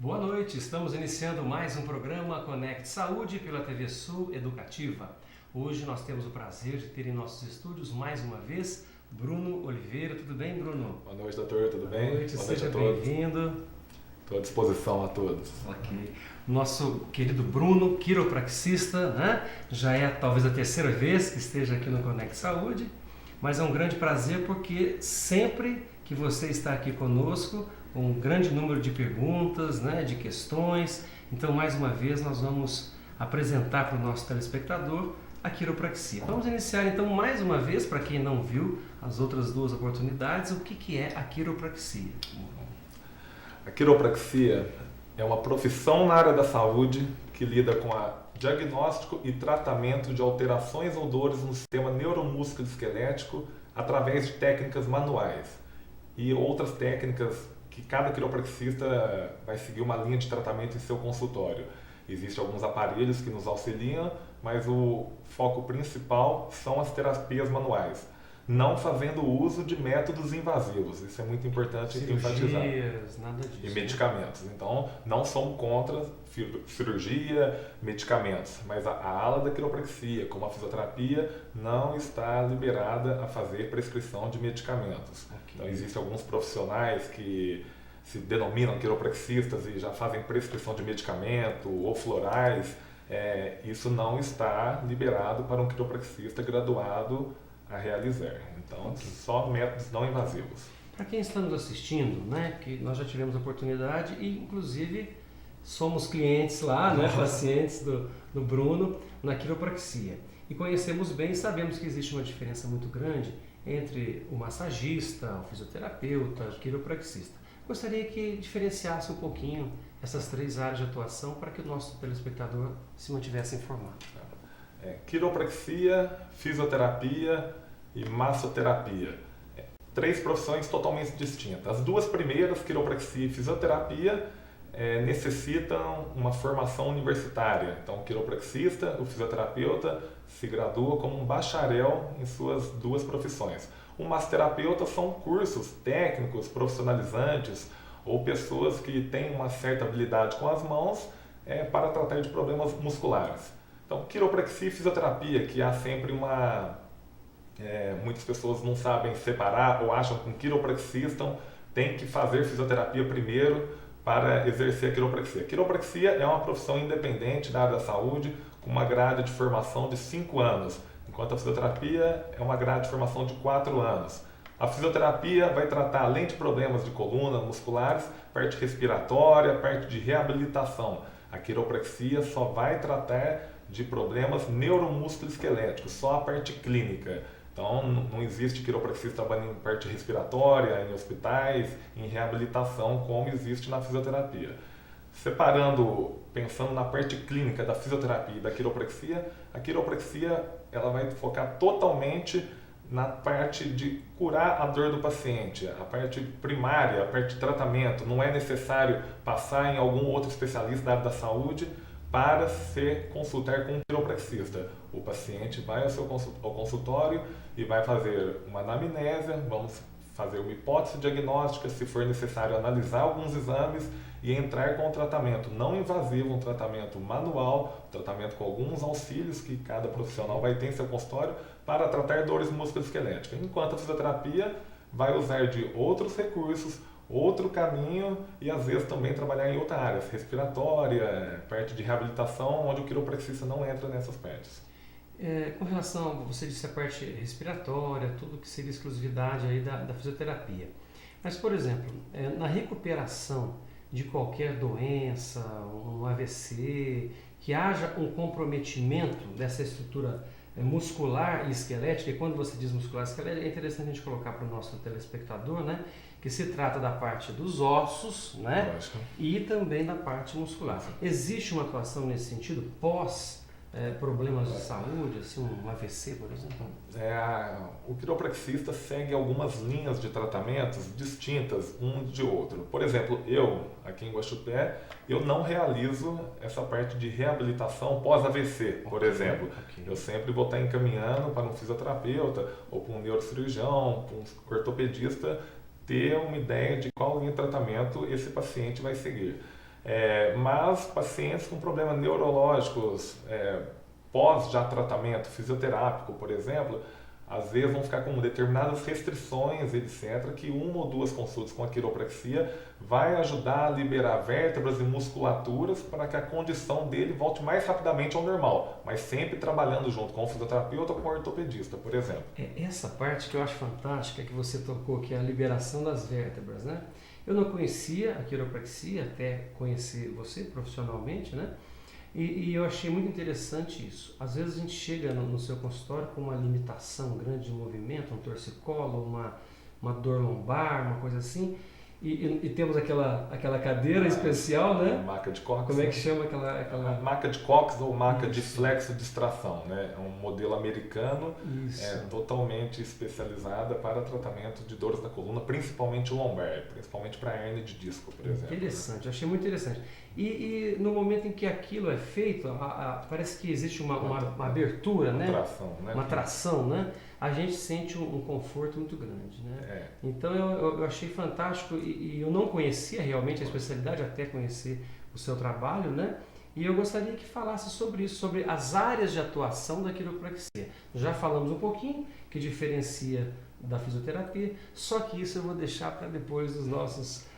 Boa noite, estamos iniciando mais um programa Conecte Saúde pela TV Sul Educativa. Hoje nós temos o prazer de ter em nossos estúdios mais uma vez Bruno Oliveira. Tudo bem, Bruno? Boa noite, doutor, tudo bem? Boa noite, Boa seja noite a todos. bem-vindo. Estou à disposição a todos. Ok. Nosso querido Bruno, quiropraxista, né? Já é talvez a terceira vez que esteja aqui no Conecte Saúde, mas é um grande prazer porque sempre que você está aqui conosco, um grande número de perguntas, né, de questões. Então, mais uma vez, nós vamos apresentar para o nosso telespectador a quiropraxia. Vamos iniciar, então, mais uma vez, para quem não viu as outras duas oportunidades, o que é a quiropraxia? A quiropraxia é uma profissão na área da saúde que lida com o diagnóstico e tratamento de alterações ou dores no sistema neuromusculoesquelético através de técnicas manuais e outras técnicas que cada quiropraxista vai seguir uma linha de tratamento em seu consultório. Existem alguns aparelhos que nos auxiliam, mas o foco principal são as terapias manuais, não fazendo uso de métodos invasivos. Isso é muito importante enfatizar. Cirurgias, nada disso. E medicamentos. Então, não somos contra cirurgia, medicamentos, mas a ala da quiropraxia, como a fisioterapia, não está liberada a fazer prescrição de medicamentos. Okay. Então, existem alguns profissionais que se denominam quiropraxistas e já fazem prescrição de medicamento ou florais. Isso não está liberado para um quiropraxista graduado a realizar. Então, okay, só métodos não invasivos. Para quem está nos assistindo, né, que nós já tivemos a oportunidade e, inclusive, somos clientes lá, né, pacientes do Bruno na quiropraxia. E conhecemos bem e sabemos que existe uma diferença muito grande entre o massagista, o fisioterapeuta, o quiropraxista. Gostaria que diferenciasse um pouquinho essas três áreas de atuação para que o nosso telespectador se mantivesse informado. Quiropraxia, fisioterapia e massoterapia. Três profissões totalmente distintas. As duas primeiras, quiropraxia e fisioterapia, necessitam uma formação universitária. Então, o quiropraxista, o fisioterapeuta, se gradua como um bacharel em suas duas profissões. O massoterapeuta são cursos técnicos, profissionalizantes, ou pessoas que têm uma certa habilidade com as mãos para tratar de problemas musculares. Então, quiropraxia e fisioterapia, que há sempre muitas pessoas não sabem separar ou acham que um quiropraxista tem que fazer fisioterapia primeiro para exercer a quiropraxia. A quiropraxia é uma profissão independente da área da saúde, com uma grade de formação de 5 anos, enquanto a fisioterapia é uma grade de formação de 4 anos. A fisioterapia vai tratar, além de problemas de coluna, musculares, parte respiratória, parte de reabilitação. A quiropraxia só vai tratar de problemas neuromusculoesqueléticos, só a parte clínica. Então, não existe quiropraxista trabalhando em parte respiratória, em hospitais, em reabilitação, como existe na fisioterapia. Separando, pensando na parte clínica da fisioterapia e da quiropraxia, a quiropraxia ela vai focar totalmente na parte de curar a dor do paciente, a parte primária, a parte de tratamento. Não é necessário passar em algum outro especialista da área da saúde para se consultar com um quiropraxista. O paciente vai ao consultório e vai fazer uma anamnésia, vamos fazer uma hipótese diagnóstica, se for necessário analisar alguns exames e entrar com um tratamento não invasivo, um tratamento manual, tratamento com alguns auxílios que cada profissional vai ter em seu consultório para tratar dores musculoesqueléticas. Enquanto a fisioterapia vai usar de outros recursos, outro caminho e às vezes também trabalhar em outra área, respiratória, parte de reabilitação, onde o quiropraxista não entra nessas partes. Com relação, você disse a parte respiratória, tudo que seria exclusividade aí da fisioterapia. Mas, por exemplo, na recuperação de qualquer doença, um AVC, que haja um comprometimento dessa estrutura muscular e esquelética, e quando você diz muscular e esquelética, é interessante a gente colocar para o nosso telespectador, né, que se trata da parte dos ossos, né, e também da parte muscular. Existe uma atuação nesse sentido pós problemas de saúde, assim, um AVC, por exemplo? O quiropraxista segue algumas linhas de tratamentos distintas um de outro. Por exemplo, eu, aqui em Guaxupé, eu não realizo essa parte de reabilitação pós-AVC, por exemplo. Okay. Eu sempre vou estar encaminhando para um fisioterapeuta ou para um neurocirurgião, para um ortopedista, ter uma ideia de qual linha de tratamento esse paciente vai seguir. Mas pacientes com problemas neurológicos, pós já tratamento fisioterápico, por exemplo, às vezes vão ficar com determinadas restrições, etc., que uma ou duas consultas com a quiropraxia vai ajudar a liberar vértebras e musculaturas para que a condição dele volte mais rapidamente ao normal, mas sempre trabalhando junto com o fisioterapeuta ou com o ortopedista, por exemplo. Essa parte que eu acho fantástica que você tocou, que é a liberação das vértebras, né? Eu não conhecia a quiropraxia até conhecer você profissionalmente, né? E eu achei muito interessante isso. Às vezes a gente chega no seu consultório com uma limitação grande de movimento, um torcicolo, uma dor lombar, uma coisa assim, e temos aquela cadeira especial, né? Maca de Cox. Como é que chama aquela... Maca de Cox ou maca de flexodistração, né? É um modelo americano, totalmente especializada para tratamento de dores da coluna, principalmente lombar, principalmente para hernia de disco, por exemplo. Interessante, eu achei muito interessante. E no momento em que aquilo é feito, parece que existe uma abertura, né? Tração, né? Uma tração, né? A gente sente um conforto muito grande, né? Então eu achei fantástico e eu não conhecia realmente a especialidade até conhecer o seu trabalho, né? E eu gostaria que falasse sobre isso, sobre as áreas de atuação da quiropraxia. Já falamos um pouquinho que diferencia da fisioterapia, só que isso eu vou deixar para depois dos nosso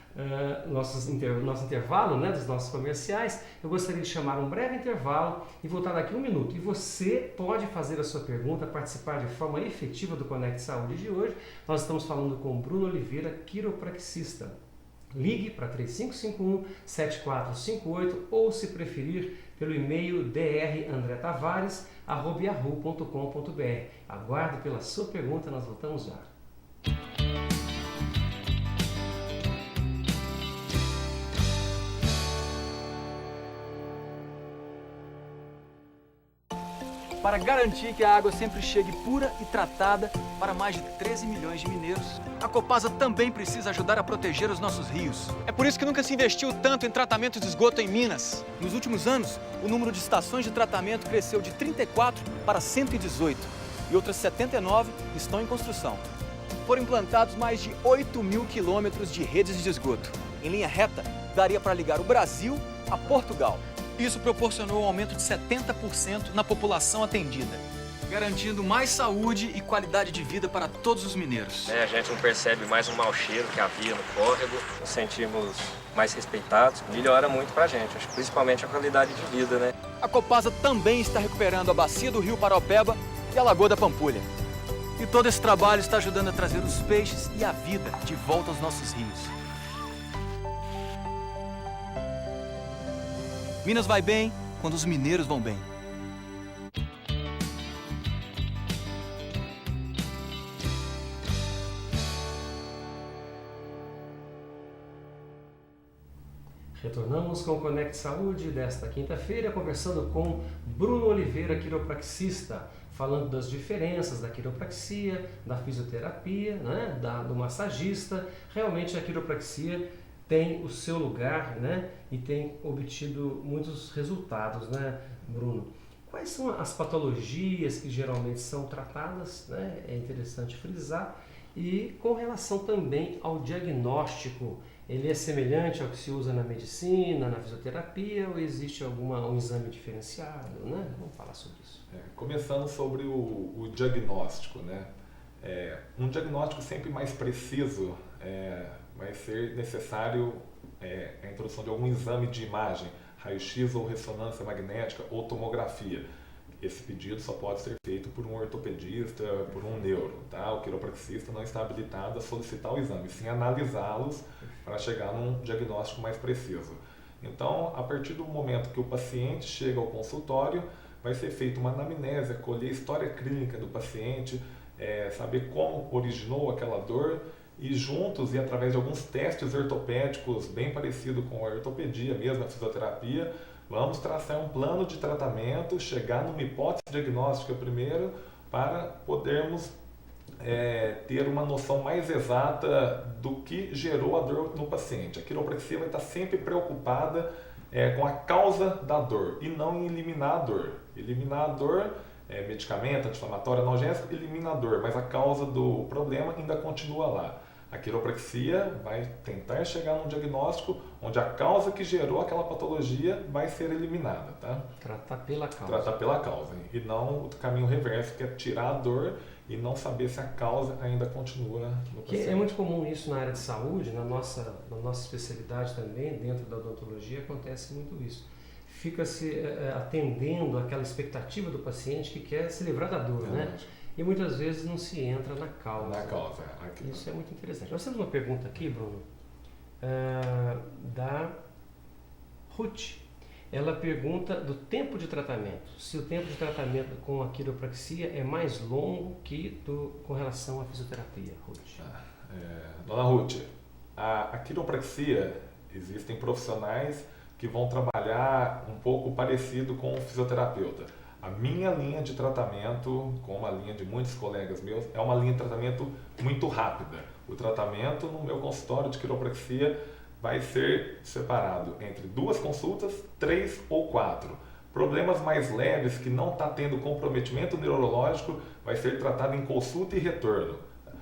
intervalo, né, dos nossos comerciais. Eu gostaria de chamar um breve intervalo e voltar daqui 1 minuto. E você pode fazer a sua pergunta, participar de forma efetiva do Conecte Saúde de hoje. Nós estamos falando com Bruno Oliveira, quiropraxista. Ligue para 3551-7458 ou, se preferir, pelo e-mail drandretavares@yahoo.com.br. Aguardo pela sua pergunta, nós voltamos já. Para garantir que a água sempre chegue pura e tratada para mais de 13 milhões de mineiros, a Copasa também precisa ajudar a proteger os nossos rios. É por isso que nunca se investiu tanto em tratamento de esgoto em Minas. Nos últimos anos, o número de estações de tratamento cresceu de 34 para 118 e outras 79 estão em construção. Foram implantados mais de 8 mil quilômetros de redes de esgoto. Em linha reta, daria para ligar o Brasil a Portugal. Isso proporcionou um aumento de 70% na população atendida, garantindo mais saúde e qualidade de vida para todos os mineiros. A gente não percebe mais um mau cheiro que havia no córrego, nos sentimos mais respeitados, melhora muito pra gente, principalmente a qualidade de vida, né? A Copasa também está recuperando a bacia do Rio Paraopeba e a Lagoa da Pampulha. E todo esse trabalho está ajudando a trazer os peixes e a vida de volta aos nossos rios. Minas vai bem quando os mineiros vão bem. Retornamos com o Conecte Saúde desta quinta-feira, conversando com Bruno Oliveira, quiropraxista, falando das diferenças da quiropraxia, da fisioterapia, né, do massagista. Realmente a quiropraxia tem o seu lugar, né, e tem obtido muitos resultados, né, Bruno? Quais são as patologias que geralmente são tratadas, né? É interessante frisar. E com relação também ao diagnóstico, ele é semelhante ao que se usa na medicina, na fisioterapia, ou existe um exame diferenciado, né? Vamos falar sobre isso. Começando sobre o diagnóstico, né? Um diagnóstico sempre mais preciso vai ser necessário a introdução de algum exame de imagem, raio-x ou ressonância magnética ou tomografia. Esse pedido só pode ser feito por um ortopedista, por um neuro, tá? O quiropraxista não está habilitado a solicitar o exame, sim analisá-los para chegar num diagnóstico mais preciso. Então, a partir do momento que o paciente chega ao consultório, vai ser feita uma anamnese, colher a história clínica do paciente, saber como originou aquela dor, e juntos e através de alguns testes ortopédicos bem parecido com a ortopedia mesmo, a fisioterapia, vamos traçar um plano de tratamento, chegar numa hipótese diagnóstica primeiro para podermos ter uma noção mais exata do que gerou a dor no paciente. A quiropraxia vai estar sempre preocupada com a causa da dor e não em eliminar a dor. Eliminar a dor, medicamento, anti-inflamatório, analgésico, elimina a dor, mas a causa do problema ainda continua lá. A quiropraxia vai tentar chegar num diagnóstico onde a causa que gerou aquela patologia vai ser eliminada, tá? Tratar pela causa. Tratar pela causa, e não o caminho reverso, que é tirar a dor e não saber se a causa ainda continua no paciente. É muito comum isso na área de saúde, na nossa especialidade também, dentro da odontologia, acontece muito isso. Fica-se atendendo aquela expectativa do paciente que quer se livrar da dor, né? E muitas vezes não se entra na causa. Na causa. Isso é muito interessante. Nós temos uma pergunta aqui, Bruno, da Ruth. Ela pergunta do tempo de tratamento. Se o tempo de tratamento com a quiropraxia é mais longo que com relação à fisioterapia, Ruth. Dona Ruth, a quiropraxia, existem profissionais que vão trabalhar um pouco parecido com o fisioterapeuta. A minha linha de tratamento, como a linha de muitos colegas meus, é uma linha de tratamento muito rápida. O tratamento no meu consultório de quiropraxia vai ser separado entre 2 consultas, 3 ou 4. Problemas mais leves que não está tendo comprometimento neurológico vai ser tratado em consulta e retorno.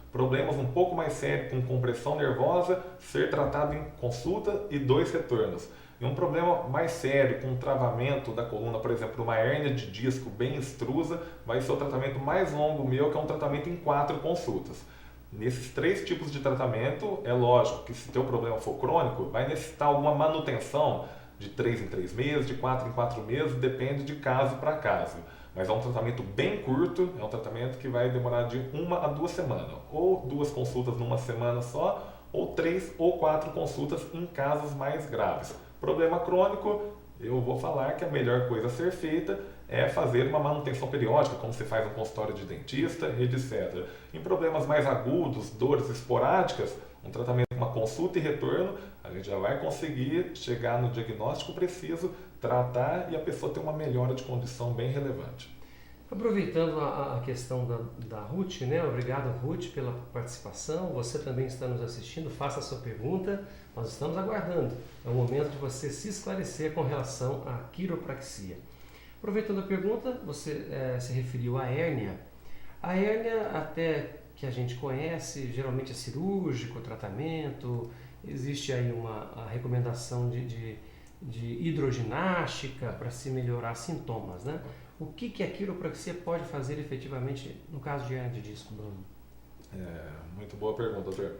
Problemas um pouco mais sérios com compressão nervosa, ser tratado em consulta e 2 retornos. E um problema mais sério, com travamento da coluna, por exemplo, uma hérnia de disco bem extrusa, vai ser o tratamento mais longo meu, que é um tratamento em 4 consultas. Nesses 3 tipos de tratamento, é lógico que se teu problema for crônico, vai necessitar alguma manutenção de 3 em 3 meses, de 4 em 4 meses, depende de caso para caso. Mas é um tratamento bem curto, é um tratamento que vai demorar de 1 a 2 semanas, ou 2 consultas numa semana só, ou 3 ou 4 consultas em casos mais graves. Problema crônico, eu vou falar que a melhor coisa a ser feita é fazer uma manutenção periódica, como você faz no consultório de dentista, etc. Em problemas mais agudos, dores esporádicas, um tratamento com uma consulta e retorno, a gente já vai conseguir chegar no diagnóstico preciso, tratar e a pessoa ter uma melhora de condição bem relevante. Aproveitando a questão da Ruth, né? Obrigado, Ruth, pela participação. Você também está nos assistindo, faça a sua pergunta. Nós estamos aguardando. É o momento de você se esclarecer com relação à quiropraxia. Aproveitando a pergunta, você se referiu à hérnia. A hérnia, até que a gente conhece, geralmente é cirúrgico, tratamento. Existe aí a recomendação de hidroginástica para se melhorar sintomas, né? O que a quiropraxia pode fazer efetivamente no caso de hérnia de disco, Bruno? Muito boa pergunta, doutor.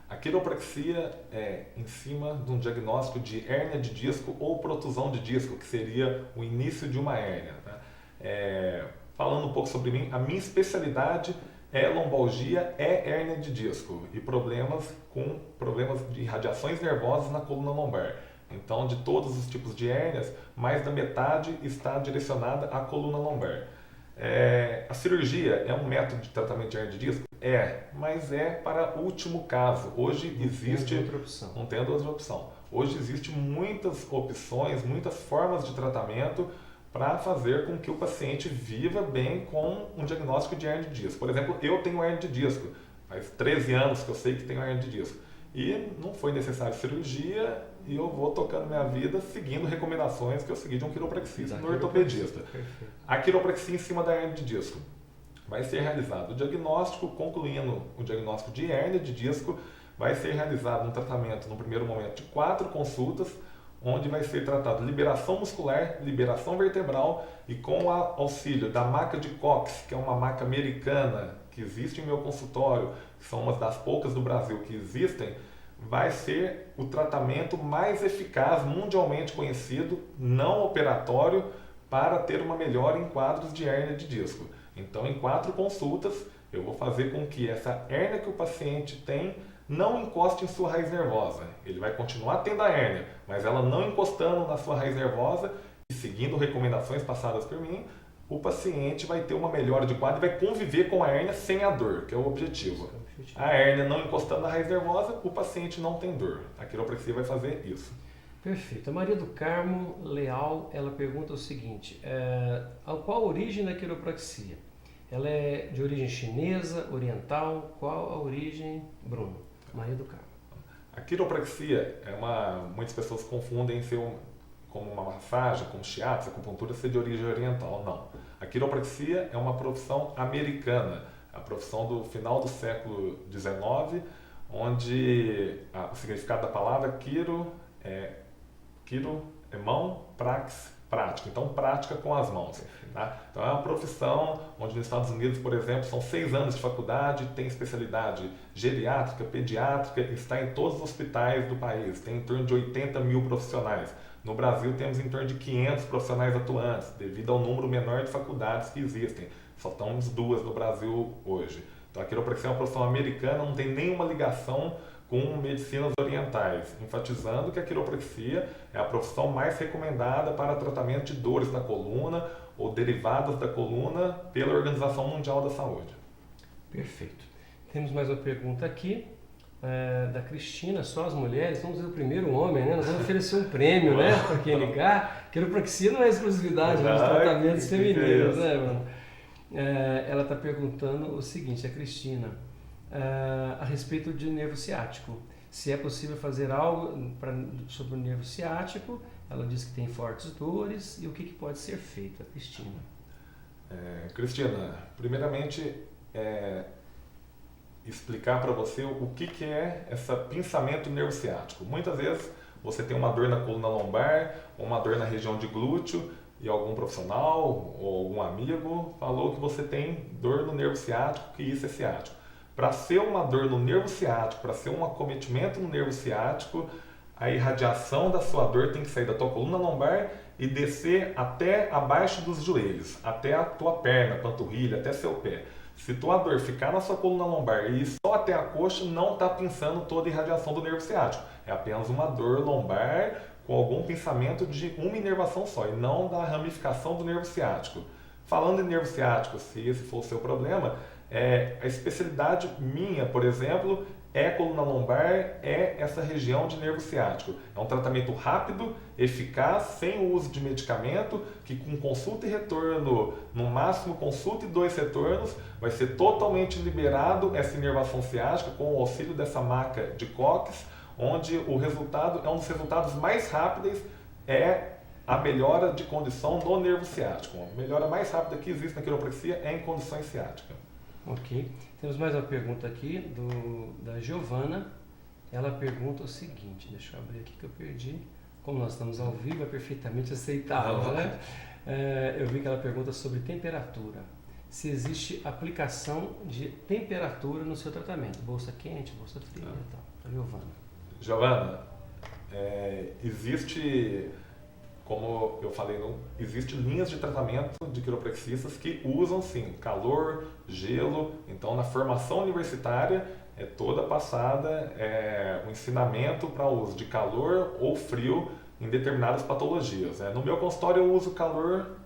A quiropraxia é em cima de um diagnóstico de hérnia de disco ou protusão de disco, que seria o início de uma hérnia. Tá? Falando um pouco sobre mim, a minha especialidade é lombalgia, é hérnia de disco e problemas de radiações nervosas na coluna lombar. Então, de todos os tipos de hérnias, mais da metade está direcionada à coluna lombar. A cirurgia é um método de tratamento de hérnia de disco? Mas é para último caso. Hoje existe... Não tendo outra opção. Hoje existe muitas opções, muitas formas de tratamento para fazer com que o paciente viva bem com um diagnóstico de hérnia de disco. Por exemplo, eu tenho hérnia de disco. Faz 13 anos que eu sei que tenho hérnia de disco. E não foi necessário cirurgia e eu vou tocando minha vida seguindo recomendações que eu segui de um quiropraxista, no ortopedista. Perfeito. A quiropraxia em cima da hérnia de disco. Vai ser realizado o diagnóstico, concluindo o diagnóstico de hérnia de disco, vai ser realizado um tratamento no primeiro momento de 4 consultas, onde vai ser tratado liberação muscular, liberação vertebral e com o auxílio da maca de Cox, que é uma maca americana que existe em meu consultório, que são uma das poucas do Brasil que existem, vai ser o tratamento mais eficaz, mundialmente conhecido, não operatório, para ter uma melhora em quadros de hérnia de disco. Então, em 4 consultas, eu vou fazer com que essa hérnia que o paciente tem não encoste em sua raiz nervosa. Ele vai continuar tendo a hérnia, mas ela não encostando na sua raiz nervosa e seguindo recomendações passadas por mim, o paciente vai ter uma melhora de quadro e vai conviver com a hérnia sem a dor, que é o objetivo. A hérnia não encostando na raiz nervosa, o paciente não tem dor. A quiropraxia vai fazer isso. Perfeito. A Maria do Carmo Leal, ela pergunta o seguinte, qual a origem da quiropraxia? Ela é de origem chinesa, oriental? Qual a origem, Bruno? Maria do Carmo. A quiropraxia, muitas pessoas confundem como uma massagem, como shiatsu, acupuntura ser de origem oriental. Não. A quiropraxia é uma profissão americana, a profissão do final do século XIX, onde o significado da palavra quiro é mão, prax, prática. Então, prática com as mãos. Tá? Então, é uma profissão onde nos Estados Unidos, por exemplo, são 6 anos de faculdade, tem especialidade geriátrica, pediátrica, está em todos os hospitais do país, tem em torno de 80 mil profissionais. No Brasil, temos em torno de 500 profissionais atuantes, devido ao número menor de faculdades que existem. Só estamos 2 no Brasil hoje. Então, a quiropraxia é uma profissão americana, não tem nenhuma ligação com medicinas orientais, enfatizando que a quiropraxia é a profissão mais recomendada para tratamento de dores da coluna ou derivadas da coluna pela Organização Mundial da Saúde. Perfeito. Temos mais uma pergunta aqui, da Cristina. Só as mulheres, vamos ver o primeiro homem, né? Nós vamos oferecer um prêmio, né? Para quem ligar. Quiropraxia não é exclusividade dos tratamentos femininos, né, mano? Ela está perguntando o seguinte, a Cristina, a respeito de nervo ciático. Se é possível fazer algo sobre o nervo ciático, ela diz que tem fortes dores, e o que pode ser feito, a Cristina? Cristina, primeiramente, explicar para você o que é esse pinçamento nervo ciático. Muitas vezes você tem uma dor na coluna lombar, ou uma dor na região de glúteo, e algum profissional ou algum amigo falou que você tem dor no nervo ciático, que isso é ciático. Para ser uma dor no nervo ciático, para ser um acometimento no nervo ciático, a irradiação da sua dor tem que sair da tua coluna lombar e descer até abaixo dos joelhos, até a tua perna, panturrilha, até seu pé. Se tua dor ficar na sua coluna lombar e ir só até a coxa, não está pinçando toda a irradiação do nervo ciático. É apenas uma dor lombar com algum pinçamento de uma inervação só, e não da ramificação do nervo ciático. Falando em nervo ciático, se esse for o seu problema, a especialidade minha, por exemplo, é coluna lombar, é essa região de nervo ciático. É um tratamento rápido, eficaz, sem o uso de medicamento, que com consulta e retorno, no máximo consulta e 2 retornos, vai ser totalmente liberado essa inervação ciática com o auxílio dessa maca de Cox, onde o resultado é um dos resultados mais rápidos, é a melhora de condição do nervo ciático. A melhora mais rápida que existe na quiropraxia é em condições ciáticas. Ok. Temos mais uma pergunta aqui da Giovana. Ela pergunta o seguinte, deixa eu abrir aqui que eu perdi. Como nós estamos ao vivo, é perfeitamente aceitável, né? Eu vi que ela pergunta sobre temperatura. Se existe aplicação de temperatura no seu tratamento, bolsa quente, bolsa fria e tal. A Giovana, existe, como eu falei, existe linhas de tratamento de quiropraxistas que usam sim calor, gelo. Então, na formação universitária é toda passada o ensinamento para o uso de calor ou frio em determinadas patologias. No meu consultório eu uso calor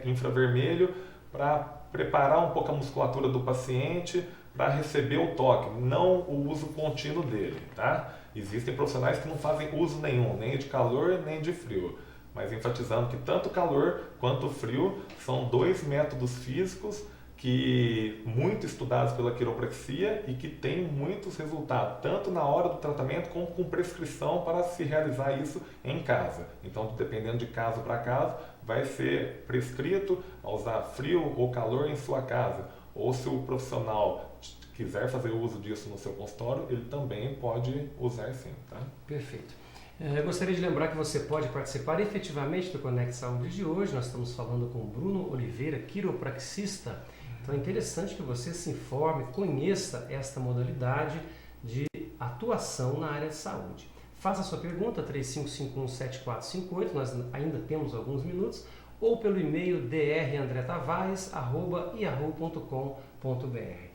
infravermelho para preparar um pouco a musculatura do paciente para receber o toque, não o uso contínuo dele, tá? Existem profissionais que não fazem uso nenhum, nem de calor nem de frio, mas enfatizando que tanto calor quanto frio são 2 métodos físicos que muito estudados pela quiropraxia e que têm muitos resultados, tanto na hora do tratamento como com prescrição para se realizar isso em casa. Então, dependendo de caso para caso, vai ser prescrito a usar frio ou calor em sua casa. Ou se o profissional quiser fazer uso disso no seu consultório, ele também pode usar sim. Tá? Perfeito. Eu gostaria de lembrar que você pode participar efetivamente do Conecta Saúde de hoje. Nós estamos falando com o Bruno Oliveira, quiropraxista. Então é interessante que você se informe, conheça esta modalidade de atuação na área de saúde. Faça a sua pergunta, 35517458, nós ainda temos alguns minutos, ou pelo e-mail drandretavares@yahoo.com.br.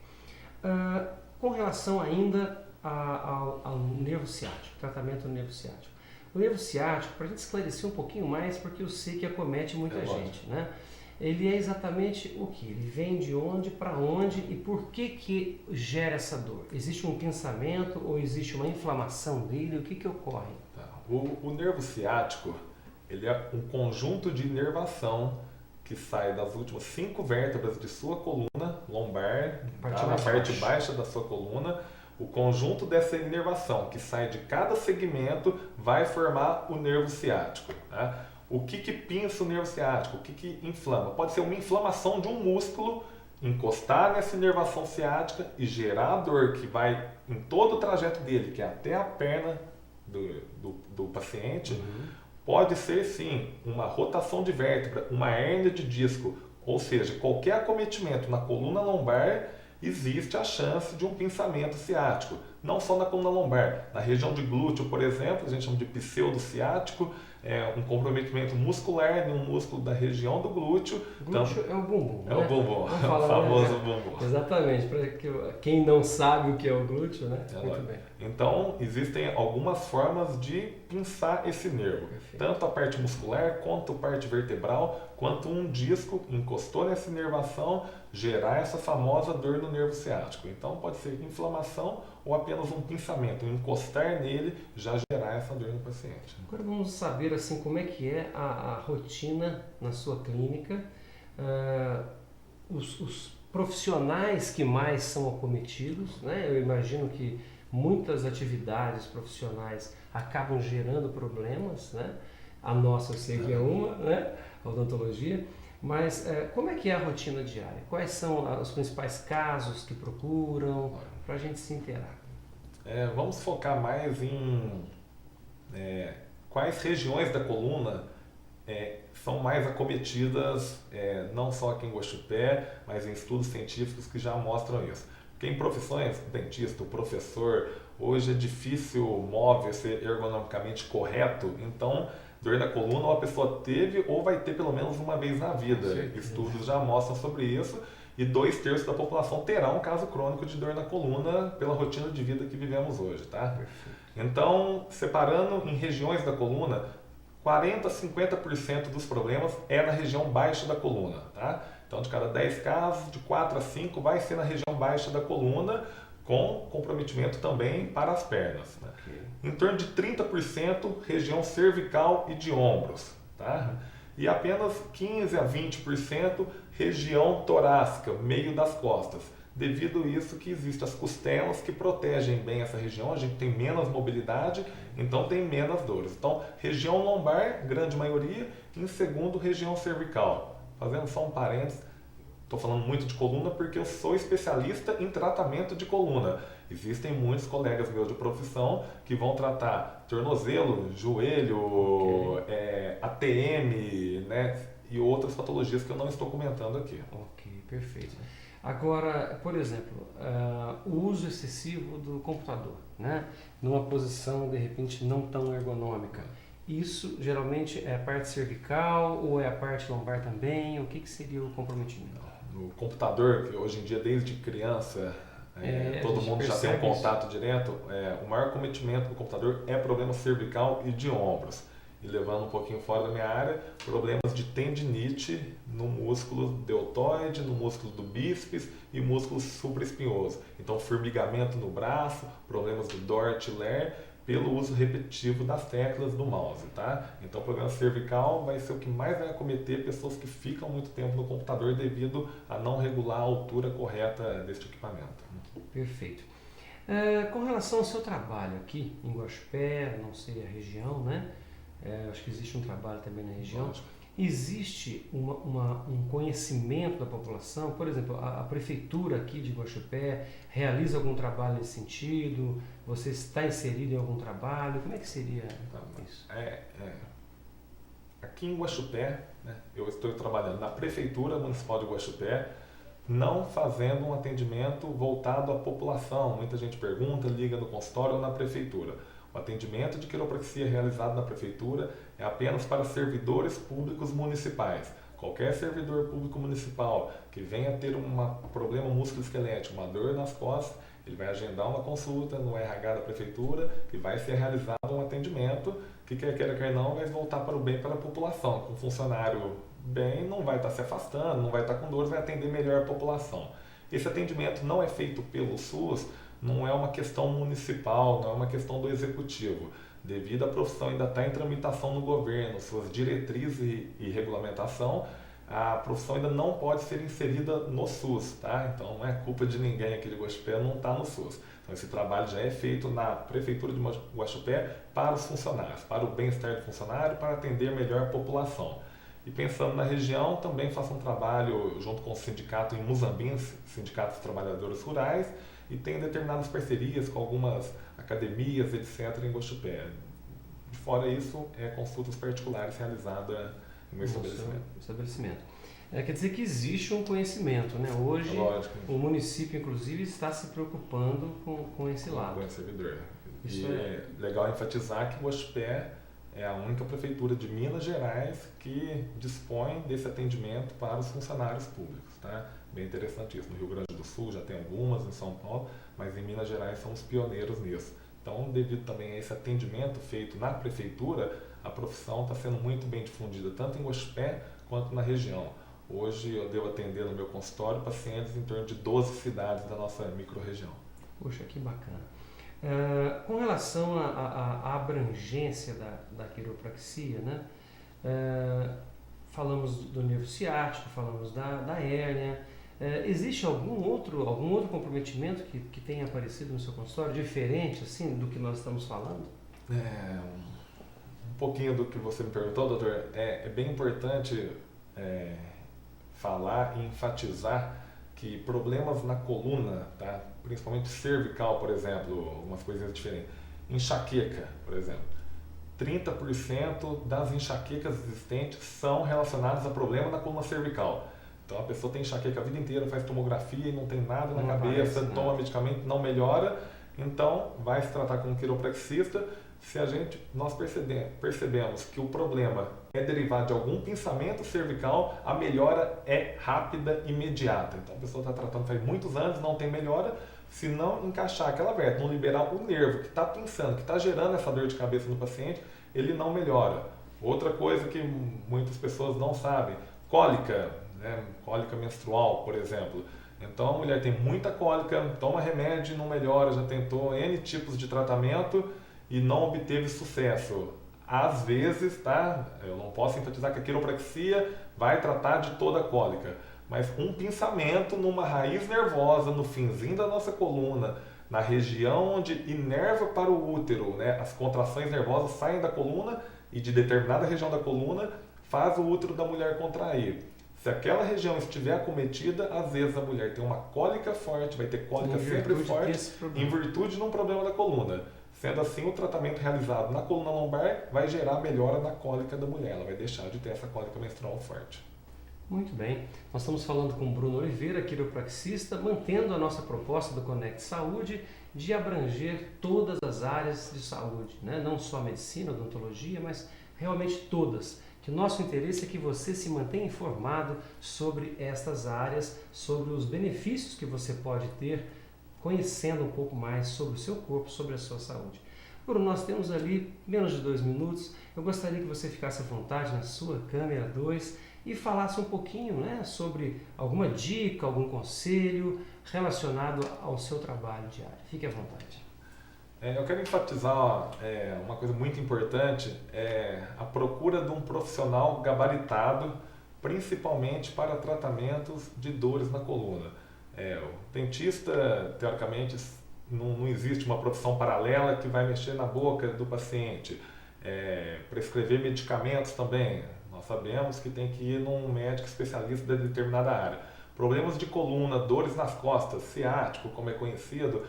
Com relação ainda ao nervo ciático, tratamento do nervo ciático. O nervo ciático, para a gente esclarecer um pouquinho mais, porque eu sei que acomete muita gente, né? Ele é exatamente o que? Ele vem de onde, para onde e por que gera essa dor? Existe um pinçamento ou existe uma inflamação dele? O que ocorre? Tá. O nervo ciático, ele é um conjunto de inervação que sai das últimas 5 vértebras de sua coluna lombar, na parte baixa da sua coluna. O conjunto dessa inervação que sai de cada segmento vai formar o nervo ciático. O que pinça o nervo ciático? O que inflama? Pode ser uma inflamação de um músculo encostar nessa inervação ciática e gerar a dor que vai em todo o trajeto dele, que é até a perna do paciente, pode ser sim uma rotação de vértebra, uma hérnia de disco, ou seja, qualquer acometimento na coluna lombar, existe a chance de um pinçamento ciático. Não só na coluna lombar, na região de glúteo, por exemplo, a gente chama de pseudociático, é um comprometimento muscular em um músculo da região do glúteo. Glúteo é o bumbum, É, né? O bumbum, é o famoso bumbum. Exatamente, para quem não sabe o que é o glúteo, né? Muito bem. Então, existem algumas formas de pinçar esse nervo. Perfeito. Tanto a parte muscular, quanto a parte vertebral, quanto um disco encostou nessa inervação, gerar essa famosa dor no nervo ciático. Então, pode ser inflamação ou apenas um pinçamento, encostar nele já gerar essa dor no paciente. Agora vamos saber assim como é que é a rotina na sua clínica, os profissionais que mais são acometidos, né? Eu imagino que muitas atividades profissionais acabam gerando problemas, né? A nossa eu sei que é uma, né? A odontologia. Mas como é que é a rotina diária? Quais são os principais casos que procuram, para a gente se inteirar? Vamos focar mais em quais regiões da coluna são mais acometidas, não só aqui em Guaxupé, mas em estudos científicos que já mostram isso. Porque em profissões, o dentista, o professor, hoje é difícil o móvel ser ergonomicamente correto, então dor na coluna ou a pessoa teve ou vai ter pelo menos uma vez na vida. Estudos já mostram sobre isso e 2/3 da população terá um caso crônico de dor na coluna pela rotina de vida que vivemos hoje, tá? Perfeito. Então, separando em regiões da coluna, 40% a 50% dos problemas é na região baixa da coluna, tá? Então, de cada 10 casos, de 4 a 5 vai ser na região baixa da coluna, com comprometimento também para as pernas. Né? Okay. Em torno de 30% região cervical e de ombros. Tá? E apenas 15 a 20% região torácica, meio das costas. Devido a isso que existem as costelas que protegem bem essa região, a gente tem menos mobilidade, então tem menos dores. Então, região lombar, grande maioria, em segundo, região cervical. Fazendo só um parênteses, estou falando muito de coluna porque eu sou especialista em tratamento de coluna. Existem muitos colegas meus de profissão que vão tratar tornozelo, joelho, ATM, né, e outras patologias que eu não estou comentando aqui. Ok, perfeito. Agora, por exemplo, o uso excessivo do computador, né, numa posição de repente não tão ergonômica. Isso geralmente é a parte cervical ou é a parte lombar também? O que seria o comprometimento? No computador, que hoje em dia desde criança todo mundo já tem um contato direto, o maior cometimento do computador é problema cervical e de ombros. E levando um pouquinho fora da minha área, problemas de tendinite no músculo deltoide, no músculo do bíceps e músculo supraespinhoso. Então, formigamento no braço, problemas do dor-articular, pelo uso repetitivo das teclas do mouse, tá? Então, o problema cervical vai ser o que mais vai acometer pessoas que ficam muito tempo no computador devido a não regular a altura correta deste equipamento. Perfeito. Com relação ao seu trabalho aqui em Guaxupé, não sei a região, né? Acho que existe um trabalho também na região. Lógico. Existe um conhecimento da população? Por exemplo, a prefeitura aqui de Guaxupé realiza algum trabalho nesse sentido? Você está inserido em algum trabalho? Como é que seria isso? Aqui em Guaxupé, né, eu estou trabalhando na Prefeitura Municipal de Guaxupé, não fazendo um atendimento voltado à população. Muita gente pergunta, liga no consultório ou na Prefeitura. O atendimento de quiropraxia realizado na Prefeitura é apenas para servidores públicos municipais. Qualquer servidor público municipal que venha ter um problema musculoesquelético, uma dor nas costas, ele vai agendar uma consulta no RH da Prefeitura e vai ser realizado um atendimento que, quer queira, quer não, vai voltar para o bem para a população. Com o funcionário bem, não vai estar se afastando, não vai estar com dores, vai atender melhor a população. Esse atendimento não é feito pelo SUS, não é uma questão municipal, não é uma questão do executivo. Devido à profissão ainda estar em tramitação no governo, suas diretrizes e regulamentação, a profissão ainda não pode ser inserida no SUS, tá? Então não é culpa de ninguém aqui de Guaxupé não estar no SUS. Então esse trabalho já é feito na Prefeitura de Guaxupé para os funcionários, para o bem-estar do funcionário, para atender melhor a população. E pensando na região, também faço um trabalho junto com o sindicato em Muzambinho, Sindicato dos Trabalhadores Rurais, e tenho determinadas parcerias com algumas academias, etc., em Guaxupé. Fora isso, consultas particulares realizadas no meu estabelecimento. Quer dizer que existe um conhecimento, né? Hoje, o município, inclusive, está se preocupando com esse lado. Com o servidor. Isso é legal enfatizar que Guaxupé é a única prefeitura de Minas Gerais que dispõe desse atendimento para os funcionários públicos, tá? Bem interessante isso. No Rio Grande do Sul já tem algumas, em São Paulo, mas em Minas Gerais são os pioneiros nisso. Então, devido também a esse atendimento feito na prefeitura, a profissão está sendo muito bem difundida, tanto em Guaxupé quanto na região. Hoje eu devo atender no meu consultório pacientes em torno de 12 cidades da nossa microrregião. Poxa, que bacana. Com relação à abrangência da quiropraxia, né? Falamos do nervo ciático, falamos da hérnia. Existe algum outro comprometimento que tenha aparecido no seu consultório, diferente assim, do que nós estamos falando? Um pouquinho do que você me perguntou, doutor. É bem importante falar e enfatizar que problemas na coluna, tá? Principalmente cervical, por exemplo, algumas coisas diferentes. Enxaqueca, por exemplo. 30% das enxaquecas existentes são relacionadas a problema na coluna cervical. Então a pessoa tem enxaqueca a vida inteira, faz tomografia e não tem nada na cabeça, toma medicamento, não melhora, então vai se tratar com um quiropraxista. Se nós percebemos que o problema é derivado de algum pinçamento cervical, a melhora é rápida e imediata. Então a pessoa está tratando faz muitos anos, não tem melhora. Se não encaixar aquela verta, não liberar o nervo que está pinçando, que está gerando essa dor de cabeça no paciente, ele não melhora. Outra coisa que muitas pessoas não sabem, cólica, né? Cólica menstrual, por exemplo. Então a mulher tem muita cólica, toma remédio e não melhora, já tentou N tipos de tratamento e não obteve sucesso. Às vezes, tá? Eu não posso enfatizar que a quiropraxia vai tratar de toda a cólica, mas um pinçamento numa raiz nervosa, no finzinho da nossa coluna, na região onde inerva para o útero, né? As contrações nervosas saem da coluna e de determinada região da coluna faz o útero da mulher contrair. Se aquela região estiver acometida, às vezes a mulher tem uma cólica forte, vai ter cólica sempre forte, em virtude de um problema da coluna. Sendo assim, o tratamento realizado na coluna lombar vai gerar melhora na cólica da mulher, ela vai deixar de ter essa cólica menstrual forte. Muito bem, nós estamos falando com Bruno Oliveira, quiropraxista, mantendo a nossa proposta do Conect Saúde de abranger todas as áreas de saúde, né? Não só a medicina, a odontologia, mas realmente todas. Que o nosso interesse é que você se mantenha informado sobre estas áreas, sobre os benefícios que você pode ter, conhecendo um pouco mais sobre o seu corpo, sobre a sua saúde. Bruno, nós temos ali menos de 2 minutos. Eu gostaria que você ficasse à vontade na sua câmera 2 e falasse um pouquinho, né, sobre alguma dica, algum conselho relacionado ao seu trabalho diário. Fique à vontade. Eu quero enfatizar uma coisa muito importante, a procura de um profissional gabaritado, principalmente para tratamentos de dores na coluna. O dentista, teoricamente, não existe uma profissão paralela que vai mexer na boca do paciente. Prescrever medicamentos também. Nós sabemos que tem que ir num médico especialista de determinada área. Problemas de coluna, dores nas costas, ciático, como é conhecido,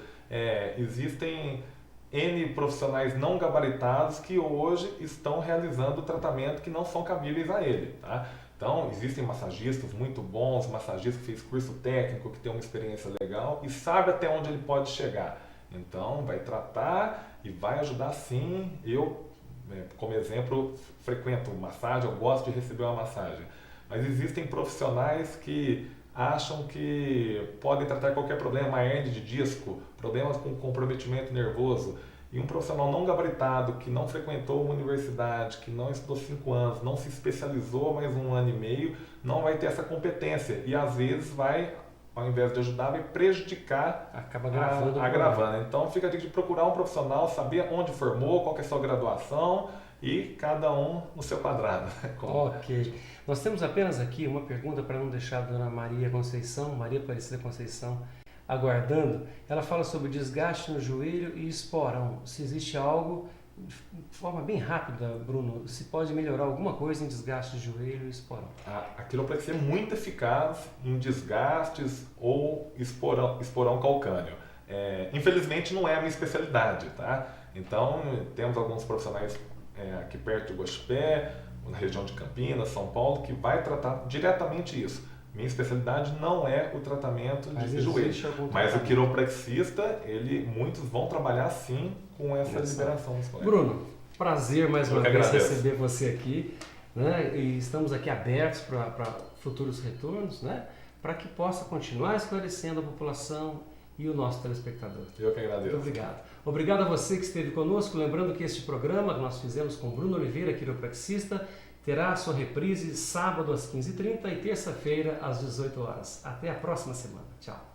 existem N profissionais não gabaritados que hoje estão realizando tratamento que não são cabíveis a ele, tá? Então, existem massagistas muito bons, massagista que fez curso técnico, que tem uma experiência legal e sabe até onde ele pode chegar. Então, vai tratar e vai ajudar sim. Eu, como exemplo, frequento massagem, eu gosto de receber uma massagem. Mas existem profissionais que acham que podem tratar qualquer problema, uma hérnia de disco, problemas com comprometimento nervoso. E um profissional não gabaritado, que não frequentou uma universidade, que não estudou 5 anos, não se especializou mais 1 ano e meio, não vai ter essa competência. E às vezes vai, ao invés de ajudar, vai prejudicar, acaba agravando. Então fica a dica de procurar um profissional, saber onde formou, qual que é a sua graduação e cada um no seu quadrado. Ok. Nós temos apenas aqui uma pergunta para não deixar a dona Maria Aparecida Conceição, aguardando. Ela fala sobre desgaste no joelho e esporão. Se existe algo de forma bem rápida, Bruno, se pode melhorar alguma coisa em desgaste de joelho e esporão? A quiropraxia é muito eficaz em desgastes ou esporão calcâneo. Infelizmente não é a minha especialidade, tá? Então temos alguns profissionais aqui perto de Guaxupé, na região de Campinas, São Paulo, que vai tratar diretamente isso. Minha especialidade não é o tratamento de joelho, mas o quiropraxista, muitos vão trabalhar sim com essa liberação muscular. Bruno, prazer mais uma vez receber você aqui, né? E estamos aqui abertos para futuros retornos, né? Para que possa continuar esclarecendo a população e o nosso telespectador. Eu que agradeço. Muito obrigado. Obrigado a você que esteve conosco. Lembrando que este programa que nós fizemos com Bruno Oliveira, quiropraxista, terá a sua reprise sábado às 15h30 e terça-feira às 18 horas. Até a próxima semana. Tchau.